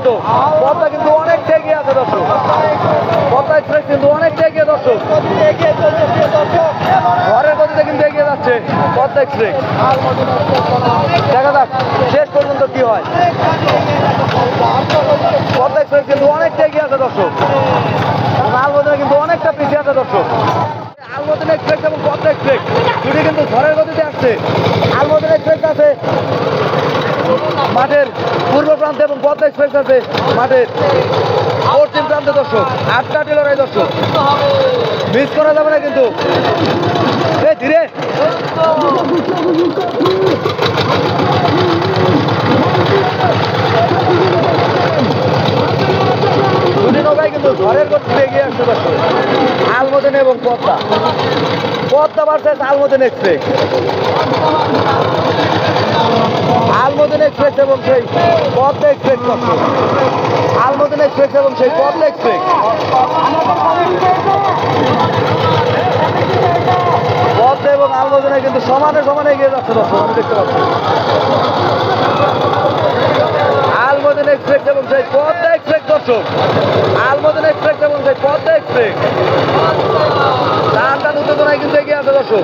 দুর্দান্ত। পদ্মা কিন্তু অনেকটা এগিয়ে আছে দর্শক, পদ্মা এক্সপ্রেস কিন্তু অনেকটা এগিয়ে দর্শক, ঘরের গতিতে কিন্তু এগিয়ে যাচ্ছে পদ্মা এক্সপ্রেস। দেখা যাক শেষ পর্যন্ত কি হয়। পদ্মা এক্সপ্রেস কিন্তু অনেকটা এগিয়ে আছে দর্শক, আলমদিনা কিন্তু অনেকটা পিছিয়ে আছে দর্শক। আলমদিনা এক্সপ্রেস এবং পদ্মা এক্সপ্রেস দুটি কিন্তু ঝড়ের গতিতে আসছে। আলমদিনা এক্সপ্রেস আছে মাঠের পূর্ব প্রান্তে এবং পদ্মা এক্সপ্রেস আছে মাঠের পশ্চিম প্রান্তে দর্শক। আটকাটি লড়াই দর্শক, মিস করা যাবে না কিন্তু। ধীরে দুটি নৌকায় কিন্তু ঝড়ের গতিতে এগিয়ে আসছে দর্শক। আলমদিনা এবং Padma, Padma versus Al Madina express. Al Madina express এবং সেই পদ্মা এক্সপ্রেস দর্শক, আলমদিনা এক্সপ্রেস এবং সেই পদ্মা এক্সপ্রেস। পদ্মা এবং আলমদিনা কিন্তু সমানে সমানে এগিয়ে যাচ্ছে দর্শক, আমি দেখতে পাচ্ছি। আলমদিনা এক্সপ্রেস এবং সেই পদ্মা এক্সপ্রেস দর্শক, আলমদিনা এক্সপ্রেস এবং সেই পদ্মা এক্সপ্রেস টান টান উত্তেজনায় কিন্তু এগিয়ে আছে দর্শক,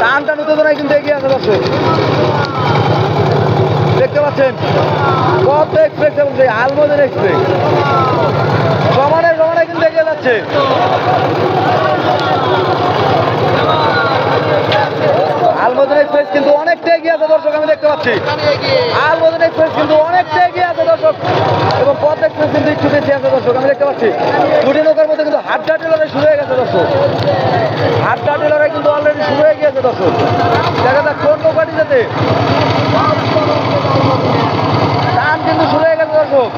টান টান উত্তেজনায় কিন্তু এগিয়ে আছে দর্শক। দেখতে পাচ্ছেন পদ্মা এক্সপ্রেস এবং সেই আলমদিনা এক্সপ্রেস সমানে সমানে কিন্তু এগিয়ে যাচ্ছে। আলমদিনা এক্সপ্রেস কিন্তু অনেকটা এগিয়ে আছে দর্শক, আমি দেখতে পাচ্ছি। আলমদিনা এক্সপ্রেস কিন্তু অনেকটা এগিয়ে আছে দর্শক এবং পদ্মা এক্সপ্রেস কিন্তু একটু বেশি আছে দর্শক, আমি দেখতে পাচ্ছি। দুটি নৌকার মধ্যে কিন্তু হাড্ডাহাড্ডি লড়াই শুরু হয়ে গেছে দর্শক, হাড্ডাহাড্ডি লড়াই কিন্তু অলরেডি শুরু হয়ে গিয়েছে দর্শক। দেখা যাক কোন নৌকাটি যেতে। টান কিন্তু শুরু হয়ে গেছে দর্শক,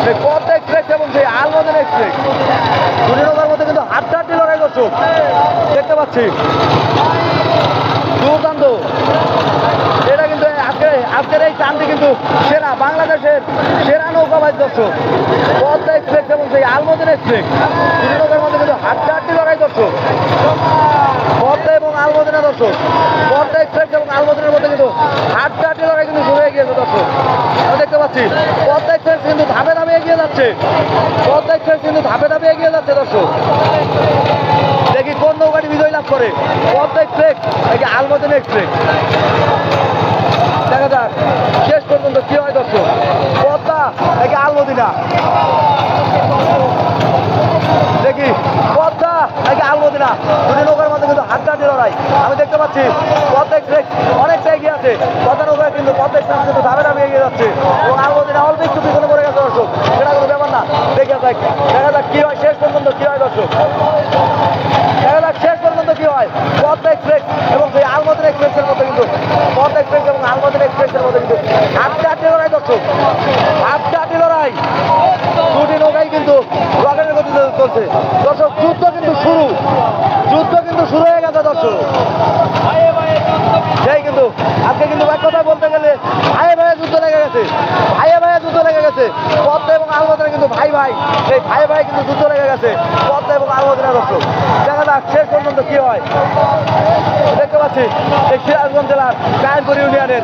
সেই পদ্মা এক্সপ্রেস এবং সেই আলমদিনা এক্সপ্রেস দুটি নৌকার মধ্যে কিন্তু হাড্ডাহাড্ডি লড়াই দর্শক, দেখতে পাচ্ছি। দুর্দান্ত, এটা কিন্তু আজকের এই টানটি কিন্তু সেরা, বাংলাদেশের সেরা নৌকাবাজ দর্শক। পদ্মা এক্সপ্রেস এবং সেই আলমদিনা এক্সপ্রেস দুটি নৌকার মধ্যে কিন্তু হাড্ডাহাড্ডি লড়াই দর্শক। পদ্মা এবং আলমদিনা দর্শক, পদ্মা এক্সপ্রেস এবং আলমদিনার মধ্যে কিন্তু হাড্ডাহাড্ডি লড়াই কিন্তু শুরু হয়ে গিয়েছে দর্শক, আমি দেখতে পাচ্ছি। পদ্মা এক্সপ্রেস কিন্তু ধাপে ধাপে এগিয়ে যাচ্ছে, পদ্মা এক্সপ্রেস কিন্তু ধাপে ধাপে এগিয়ে যাচ্ছে দর্শক। দেখি কোন নৌকাটি বিজয় লাভ করে, পদ্মা এক্সপ্রেস নাকি আলমদিনা এক্সপ্রেস। দেখা যাক শেষ পর্যন্ত কি হয় দর্শক, পদ্মা নাকি আলমদিনা। দেখি পদ্মা নাকি আলমদিনা, দুটি নৌকার মধ্যে কিন্তু হাড্ডাহাড্ডি লড়াই, আমি দেখতে পাচ্ছি। পদ্মা এক্সপ্রেস অনেকটা এগিয়ে আছে, পদ্মা নৌকায় কিন্তু পদ্মা এক্সপ্রেস কিন্তু ধাপে ধাপে এগিয়ে যাচ্ছে এবং আলমদিনা অল্প একটু পিছনে পড়ে গেছে দর্শক, সেটা কোনো ব্যাপার না। দেখা যাক কি হয় শেষ পর্যন্ত কি হয় দর্শক, দেখা যাক শেষ পর্যন্ত কি হয়। পদ্মা এক্সপ্রেস এবং সেই আলমদিনা এক্সপ্রেসের মধ্যে কিন্তু, পদ্মা এক্সপ্রেস এবং আলমদিনা এক্সপ্রেসের মধ্যে কিন্তু হাড্ডাহাড্ডি লড়াই দর্শক, হাড্ডাহাড্ডি লড়াই। দুটি নৌকাই কিন্তু রকেটের গতিতে চলছে দর্শক। যুদ্ধ কিন্তু শুরু হয়ে গেছে দর্শক। সেই কিন্তু আজকে কিন্তু এক কথা বলতে গেলে ভাইয়ে ভাইয়ে যুদ্ধ লেগে গেছে, ভাইয়ে ভাইয়ে যুদ্ধ লেগে গেছে। পদ্মা এবং আলমদিনা কিন্তু ভাই ভাই, এই ভাই ভাই কিন্তু যুদ্ধ লেগে গেছে পদ্মা এবং আলমদিনা দর্শক। দেখা যাক শেষ পর্যন্ত কি হয়। দেখতে পাচ্ছি এই সিরাজগঞ্জ জেলার কায়েমপুর ইউনিয়নের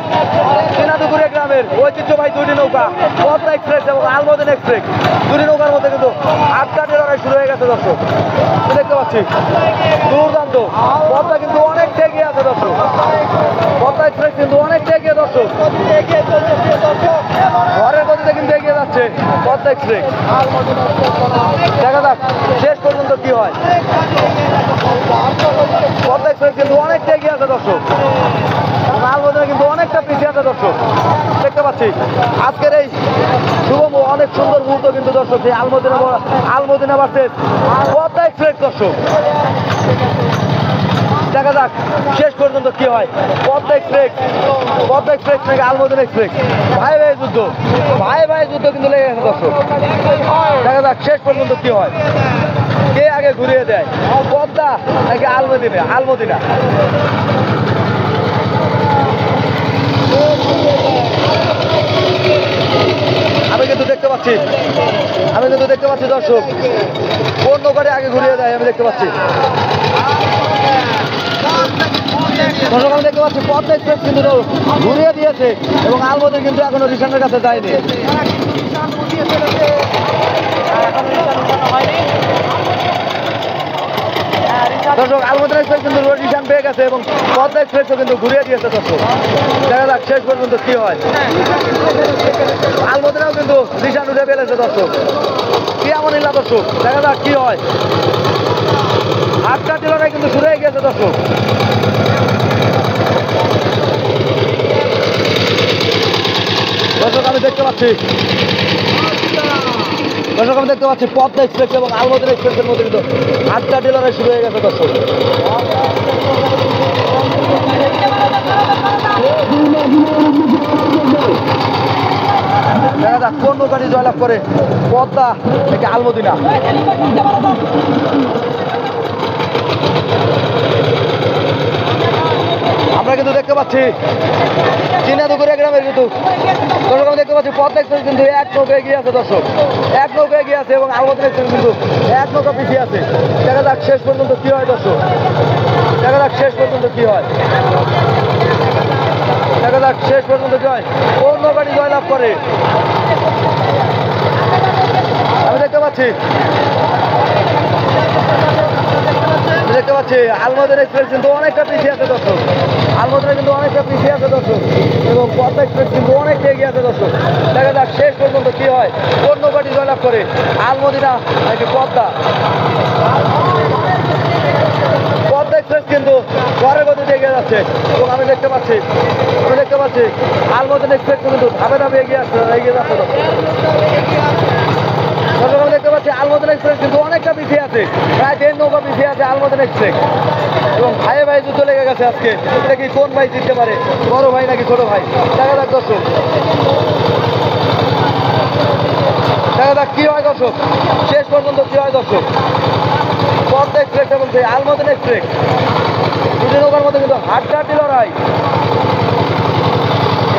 সিনাদুপুরে গ্রামের ঐতিহ্যবাহী দুটি নৌকা পদ্মা এক্সপ্রেস এবং আলমদিনা এক্সপ্রেস দুটি নৌকার মধ্যে কিন্তু হাড্ডাহাড্ডি লড়াই শুরু হয়ে গেছে দর্শক, দেখতে পাচ্ছি। দুর্দান্ত, পদ্মা কিন্তু অনেকটা এগিয়ে আছে দর্শক, পদ্মা এক্সপ্রেস কিন্তু অনেকটা এগিয়ে দর্শক, ঘরের গতিতে কিন্তু এগিয়ে যাচ্ছে পদ্মা এক্সপ্রেস। দেখা যাক শেষ পর্যন্ত কি হয়। পদ্মা এক্সপ্রেস কিন্তু অনেকটা এগিয়ে আছে দর্শক, আলমদিনা কিন্তু অনেকটা পিছিয়ে আছে দর্শক, দেখতে পাচ্ছি। আজকের এই শুভ অনেক সুন্দর মুহূর্ত কিন্তু দর্শক, এই আলমদিনা ভার্সেস পদ্মা এক্সপ্রেস দর্শক। দেখা যাক শেষ পর্যন্ত কি হয়। পদ্মা এক্সপ্রেস নাকি আলমদিনা এক্সপ্রেস, ভাই ভাই যুদ্ধ কিন্তু লেগে গেছে দর্শক। দেখা যাক শেষ পর্যন্ত কি হয়, কে আগে ঘুরিয়ে দেয়, পদ্মা নাকি আলমদিনা। আমি কিন্তু দেখতে পাচ্ছি দর্শক কোন নৌকাটি আগে ঘুরিয়ে দেয়, আমি দেখতে পাচ্ছি দর্শক। আমি দেখতে পাচ্ছি পদ্মা এক্সপ্রেস কিন্তু ঘুরিয়ে দিয়েছে এবং আলমদিনা কিন্তু এখনো রিসানের কাছে যায়নি। দর্শক আলমদিনা এক্সপ্রেস কিন্তু রোডিশন পেয়ে গেছে এবং পদ্মা এক্সপ্রেসও কিন্তু ঘুরিয়ে দিয়েছে দর্শক। দেখা যাক শেষ পর্যন্ত কি হয়। আলমদিনাও কিন্তু নিশান উঠে ফেলেছে দর্শক, কি এমন ইল্লা দর্শক, দেখা যাক কি হয়। হাত কাটি লড়াই কিন্তু শুরু হয়ে গেছে দর্শক। দর্শক আমি দেখতে পাচ্ছি পদ্মা এক্সপ্রেস এবং আলমদিনা এক্সপ্রেসের মধ্যে কিন্তু আটটা লড়াই শুরু হয়ে গেছে দর্শক। দেখা যাক কোন নৌকাটি জয়লাভ করে, পদ্মা থেকে আলমদিনা। আমরা কিন্তু দেখতে পাচ্ছি চিনাদুগুড়িয়া গ্রামের কিন্তু দর্শক আমি দেখতে পাচ্ছি পদ্মা এক্সপ্রেস কিন্তু এক নৌকা এগিয়ে আছে দর্শক, এক নৌকা এগিয়ে আছে এবং আলমদিনা এক্সপ্রেস কিন্তু এক নৌকা পিছিয়ে আছে। দেখা যাক শেষ পর্যন্ত কি হয় দর্শক, দেখা যাক শেষ পর্যন্ত কি হয়, দেখা যাক শেষ পর্যন্ত কি হয়, কোন নৌকাটি জয়লাভ করে। আমি দেখতে পাচ্ছি আলমদিনা এক্সপ্রেস কিন্তু অনেকটা পিছিয়ে আছে দর্শক, আলমদিনা কিন্তু অনেকটা পিছিয়ে আছে দর্শক এবং পদ্মা এক্সপ্রেস কিন্তু অনেকটা এগিয়ে আছে দর্শক। দেখা যাক শেষ পর্যন্ত কি হয়, কোন নৌকাটি জয়লাভ করে, আলমদিনা নাকি পদ্মা। পদ্মা এক্সপ্রেস কিন্তু ঘরের গতিতে এগিয়ে যাচ্ছে এবং আমি দেখতে পাচ্ছি আলমদিনা এক্সপ্রেস কিন্তু ধাপে ধাপে এগিয়ে যাচ্ছে দর্শক। আমি দেখতে পাচ্ছি আলমদিনা এক্সপ্রেস কিন্তু অনেকটা পিছিয়ে আছে, প্রায় 1.5 নৌকা পিছিয়ে আছে আলমদিনা এক্সপ্রেস এবং ভাইয়ে ভাই যুদ্ধ লেগে গেছে আজকে। দেখি কোন ভাই জিততে পারে, বড় ভাই নাকি ছোট ভাই। দেখা যাক দর্শক, দেখা যাক কি হয় দর্শক, শেষ পর্যন্ত কি হয় দর্শক। পদ্মা এক্সপ্রেস এবং সেই আলমদিনা এক্সপ্রেস দুটি নৌকার মধ্যে কিন্তু হাড্ডাহাড্ডি লড়াই।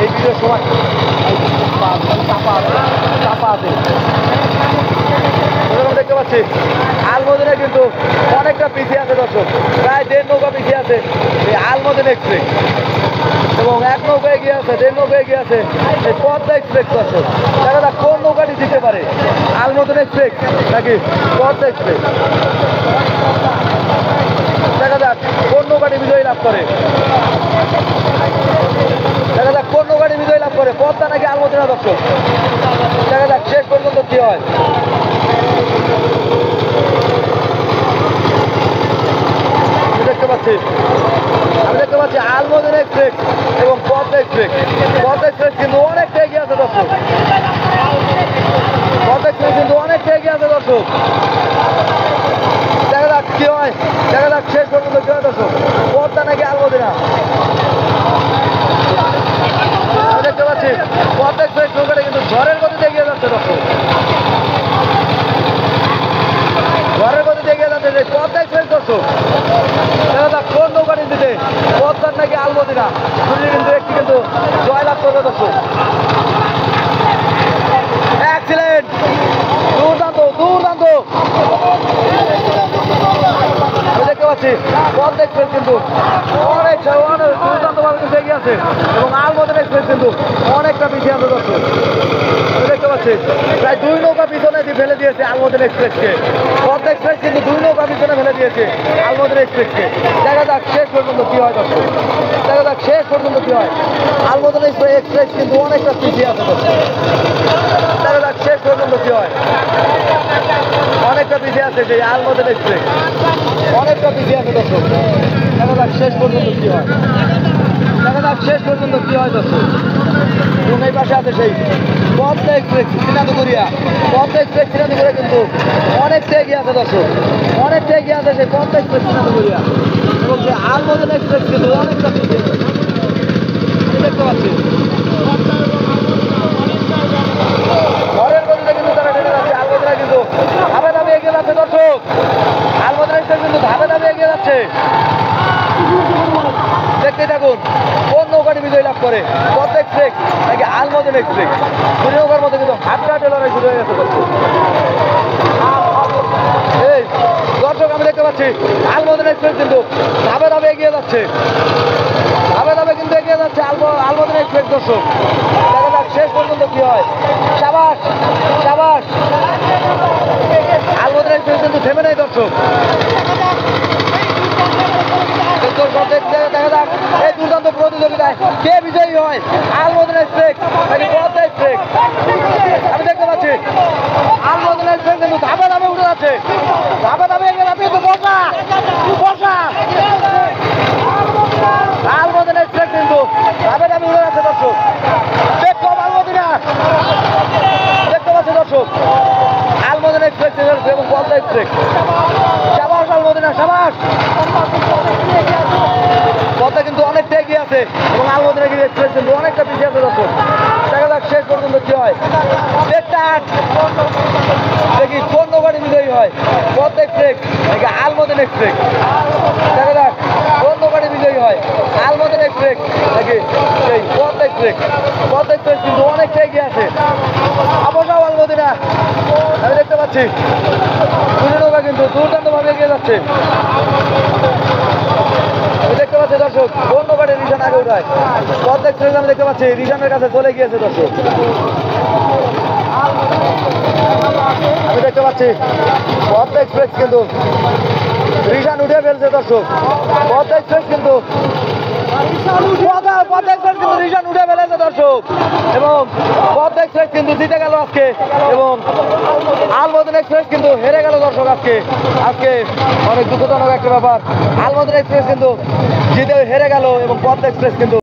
এই ভিডিওর সময় চাপা আছে দেখতে পাচ্ছি আলমদিনা কিন্তু অনেকটা পিছিয়ে আছে দর্শক, প্রায় 1.5 নৌকা পিছিয়ে আছে এই আলমদিনা এক্সপ্রেস এবং এক নৌকা এগিয়ে আছে, 1.5 নৌকা এগিয়ে আছে এই পদ্মা এক্সপ্রেস দর্শক। দেখা যাক কোন নৌকাটি জিততে পারে, আলমদিনা এক্সপ্রেস নাকি পদ্মা এক্সপ্রেস। দেখা যাক কোন নৌকাটি বিজয়ী লাভ করে, দেখা যাক কোন নৌকাটি বিজয়ী লাভ করে, পদ্মা নাকি আলমদিনা দর্শক। দেখা যাক শেষ পর্যন্ত কি হয়। আমি দেখতে পাচ্ছি আলমদিনা এক্সপ্রেস এবং পদ্মা এক্সপ্রেস কিন্তু অনেকটা এগিয়ে আছে দর্শক, পদ্মা এক্সপ্রেস কিন্তু অনেকটা এগিয়ে আছে দর্শক। দেখা যাক কি হয়, দেখা যাক শেষ পর্যন্ত কি হয় দর্শক, পদ্মা নাকি আলমদিনা। আমি দেখতে পাচ্ছি পদ্মা এক্সপ্রেস নৌকাটা কিন্তু ঝড়ের গতিতে এগিয়ে যাচ্ছে দর্শক, ঝড়ের গতিতে এগিয়ে যাচ্ছে যে পদ্মা এক্সপ্রেস দর্শক। দেখা যাক কোন নৌকাটি দিতে, পদ্মা নাকি আলমদিনা, দুটি কিন্তু একটি কিন্তু জয়লাভ করবে দর্শক। এক্সিলেন্ট, দুর্দান্ত দুর্দান্ত। আমি দেখতে পাচ্ছি পদ্মা এক্সপ্রেস কিন্তু অনেক দুর্দান্তভাবে কিন্তু এগিয়ে আছে এবং আলমদিনা এক্সপ্রেস কিন্তু অনেকটা পিছিয়ে আছে দর্শক। আমি দেখতে পাচ্ছি প্রায় 2 নৌকা পিছনে ফেলে দিয়েছে আলমদিনা এক্সপ্রেসকে, পদ্মা এক্সপ্রেস কিন্তু 2 নৌকা পিছনে ফেলে দিয়েছে আলমদিনা এক্সপ্রেসকে। দেখা যাক শেষ পর্যন্ত কি হয় দর্শক, দেখা যাক শেষ পর্যন্ত কি হয়। আলমদিনা এক্সপ্রেস কিন্তু অনেকটা পিছিয়ে আছে দর্শক, দেখা যাক শেষ পর্যন্ত কি হয়। অনেকটা পিছিয়ে আছে সেই আলমদিনা এক্সপ্রেস, অনেকটা পিছিয়ে আছে দর্শক। দেখা যাক শেষ পর্যন্ত কি হয়, দেখা যাক শেষ পর্যন্ত কি হয় দর্শক। এবং এই পাশে আছে সেই পদ্মা এক্সপ্রেস চিনাদুগুড়িয়া, পদ্মা এক্সপ্রেস চিনাদুগুড়িয়া কিন্তু অনেকটা এগিয়ে আছে দর্শক, অনেকটা এগিয়ে আছে সেই পদ্মা এক্সপ্রেস চিনাদুগুড়িয়া এবং সেই আলমদিনা এক্সপ্রেস কিন্তু অনেকটা পিছিয়ে আছে। দেখতে পাচ্ছি ঘরের গতিতে কিন্তু তারা ঢেলে যাচ্ছে, আলমদিনা কিন্তু ধাপে ধাপে এগিয়ে যাচ্ছে দর্শক, আলমদিনা এক্সপ্রেস কিন্তু ধাপে ধাপে এগিয়ে যাচ্ছে। দেখতে থাকুন কোন নৌকাটি বিজয় লাভ করে, পদ্মা এক্সপ্রেস নাকি আলমদিনা এক্সপ্রেস। দুই নৌকার মধ্যে কিন্তু হাড্ডাহাড্ডি লড়াই শুরু হয়ে গেছে দর্শক। এই দর্শক আমি দেখতে পাচ্ছি আলমদিনা এক্সপ্রেস কিন্তু ধাপে ধাপে এগিয়ে যাচ্ছে, ধাপে ধাপে কিন্তু এগিয়ে যাচ্ছে আলমদিনা এক্সপ্রেস দর্শক। দেখা যাক শেষ পর্যন্ত কি হয়। সাবাস সাবাস, আলমদিনা এক্সপ্রেস কিন্তু থেমে নেই দর্শক। ধাপে ধাপে এগিয়ে যাচ্ছে কিন্তু বসা বসা আলমদিনা এক্সপ্রেস কিন্তু ধাপে ধাপে উড়ে যাচ্ছে দর্শক। দেখো আলমদিনা দেখতে পাচ্ছে দর্শক আলমদিনা এক্সপ্রেস এবং পদ্মা এক্সপ্রেস। সাবাস আলমদিনা সাবাস। পদ্মা কিন্তু অনেকটা এগিয়ে আছে এবং আলমদিনা কিন্তু এক্সপ্রেস কিন্তু অনেকটা পিছিয়ে আছে দর্শক। দেখা যাক শেষ পর্যন্ত কি হয়। দেখি কোন নৌকাটি বিজয়ী হয়, পদ্মা এক্সপ্রেস নাকি আলমদিনা এক্সপ্রেস। দেখা যাক কোন নৌকাটি বিজয়ী হয়, আলমদিনা এক্সপ্রেস নাকি সেই পদ্মা এক্সপ্রেস। পদ্মা এক্সপ্রেস কিন্তু অনেকটা এগিয়ে আছে। আবহাওয়া আলমদিনা আমি দেখতে পাচ্ছি দুটো নৌকা কিন্তু দুর্দান্তভাবে এগিয়ে যাচ্ছে। আমি দেখতে পাচ্ছি দর্শক কোন নৌকাটি রিশান আগে উঠায়। পদ্মা এক্সপ্রেস আমি দেখতে পাচ্ছি রিশানের কাছে চলে গিয়েছে দর্শক। আমি দেখতে পাচ্ছি পদ্মা এক্সপ্রেস কিন্তু রিশান উঠে ফেলছে দর্শক। পদ্মা এক্সপ্রেস কিন্তু পদ্মা এক্সপ্রেস কিন্তু রিশান উঠে ফেলেছে দর্শক এবং পদ্মা এক্সপ্রেস কিন্তু জিতে গেল আজকে এবং আলমদিনা এক্সপ্রেস কিন্তু হেরে গেল দর্শক। আজকে অনেক দুঃখজনক একটা ব্যাপার। আলমদিনা এক্সপ্রেস কিন্তু জিতে হেরে গেল এবং পদ্মা এক্সপ্রেস কিন্তু